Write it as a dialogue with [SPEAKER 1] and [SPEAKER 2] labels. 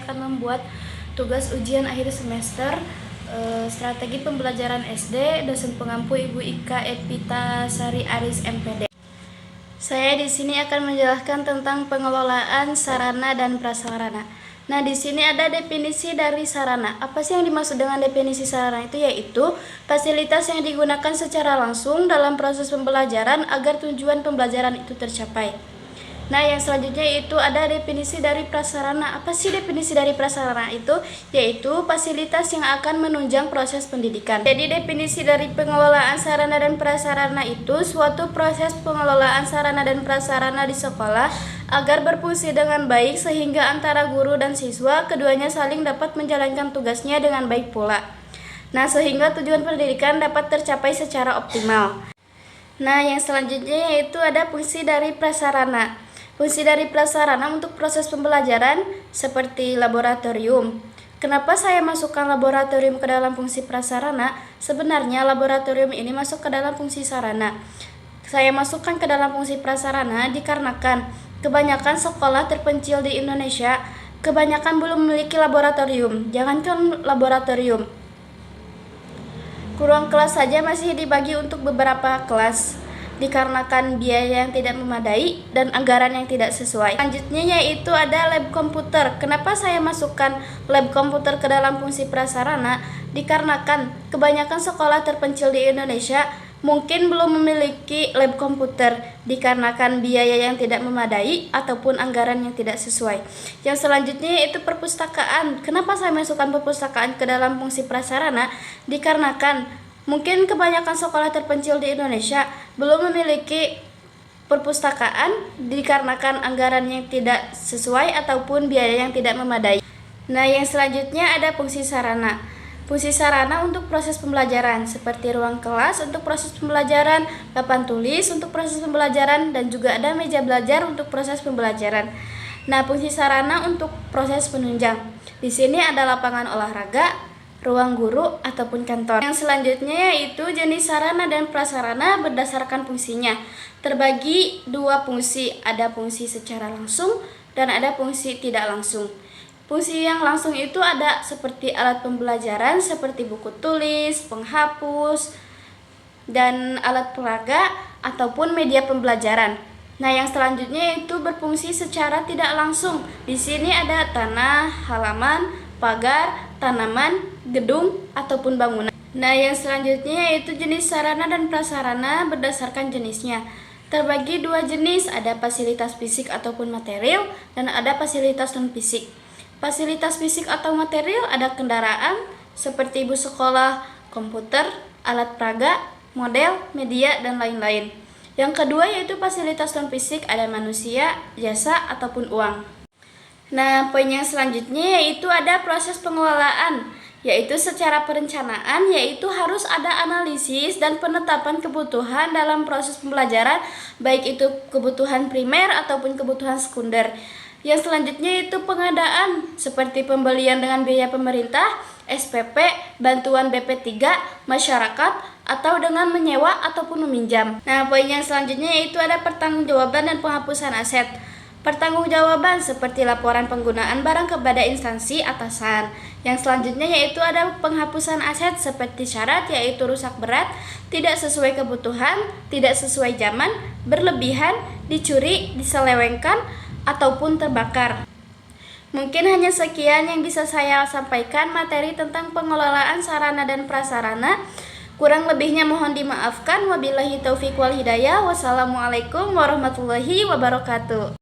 [SPEAKER 1] akan membuat tugas ujian akhir semester strategi pembelajaran SD, dosen pengampu Ibu Ika Epita Sari Aris MPD. Saya di sini akan menjelaskan tentang pengelolaan sarana dan prasarana. Nah, di sini ada definisi dari sarana. Apa sih yang dimaksud dengan definisi sarana itu? Yaitu fasilitas yang digunakan secara langsung dalam proses pembelajaran agar tujuan pembelajaran itu tercapai. Nah, yang selanjutnya itu ada definisi dari prasarana. Apa sih definisi dari prasarana itu? Yaitu fasilitas yang akan menunjang proses pendidikan. Jadi definisi dari pengelolaan sarana dan prasarana itu suatu proses pengelolaan sarana dan prasarana di sekolah agar berfungsi dengan baik sehingga antara guru dan siswa keduanya saling dapat menjalankan tugasnya dengan baik pula. Nah, sehingga tujuan pendidikan dapat tercapai secara optimal. Nah, yang selanjutnya yaitu ada fungsi dari prasarana. Fungsi dari prasarana untuk proses pembelajaran seperti laboratorium. Kenapa saya masukkan laboratorium ke dalam fungsi prasarana? Sebenarnya laboratorium ini masuk ke dalam fungsi sarana. Saya masukkan ke dalam fungsi prasarana dikarenakan kebanyakan sekolah terpencil di Indonesia kebanyakan belum memiliki laboratorium. Jangankan laboratorium, ruang kelas saja masih dibagi untuk beberapa kelas dikarenakan biaya yang tidak memadai dan anggaran yang tidak sesuai. Selanjutnya yaitu ada lab komputer. Kenapa saya masukkan lab komputer ke dalam fungsi prasarana? Dikarenakan kebanyakan sekolah terpencil di Indonesia mungkin belum memiliki lab komputer dikarenakan biaya yang tidak memadai ataupun anggaran yang tidak sesuai. Yang selanjutnya yaitu perpustakaan. Kenapa saya masukkan perpustakaan ke dalam fungsi prasarana? Dikarenakan mungkin kebanyakan sekolah terpencil di Indonesia belum memiliki perpustakaan dikarenakan anggaran yang tidak sesuai ataupun biaya yang tidak memadai. Nah, yang selanjutnya ada fungsi sarana. Fungsi sarana untuk proses pembelajaran seperti ruang kelas untuk proses pembelajaran, papan tulis untuk proses pembelajaran, dan juga ada meja belajar untuk proses pembelajaran. Nah, fungsi sarana untuk proses penunjang. Di sini ada lapangan olahraga, ruang guru, ataupun kantor. Yang selanjutnya yaitu jenis sarana dan prasarana berdasarkan fungsinya. Terbagi dua fungsi, ada fungsi secara langsung dan ada fungsi tidak langsung. Fungsi yang langsung itu ada seperti alat pembelajaran seperti buku tulis, penghapus, dan alat peraga ataupun media pembelajaran. Nah, yang selanjutnya yaitu berfungsi secara tidak langsung. Di sini ada tanah, halaman, pagar, tanaman, gedung, ataupun bangunan. Nah, yang selanjutnya yaitu jenis sarana dan prasarana berdasarkan jenisnya. Terbagi dua jenis, ada fasilitas fisik ataupun material, dan ada fasilitas non-fisik. Fasilitas fisik atau material ada kendaraan seperti bus sekolah, komputer, alat peraga, model, media, dan lain-lain. Yang kedua yaitu fasilitas non-fisik, ada manusia, jasa, ataupun uang. Nah, poin yang selanjutnya yaitu ada proses pengelolaan, yaitu secara perencanaan, yaitu harus ada analisis dan penetapan kebutuhan dalam proses pembelajaran, baik itu kebutuhan primer ataupun kebutuhan sekunder. Yang selanjutnya itu pengadaan, seperti pembelian dengan biaya pemerintah, SPP, bantuan BP3, masyarakat, atau dengan menyewa ataupun meminjam. Nah, poin yang selanjutnya yaitu ada pertanggungjawaban dan penghapusan aset. Pertanggungjawaban seperti laporan penggunaan barang kepada instansi atasan. Yang selanjutnya yaitu ada penghapusan aset seperti syarat, yaitu rusak berat, tidak sesuai kebutuhan, tidak sesuai zaman, berlebihan, dicuri, diselewengkan, ataupun terbakar. Mungkin hanya sekian yang bisa saya sampaikan materi tentang pengelolaan sarana dan prasarana. Kurang lebihnya mohon dimaafkan. Wabillahi taufiq wal hidayah. Wassalamualaikum warahmatullahi wabarakatuh.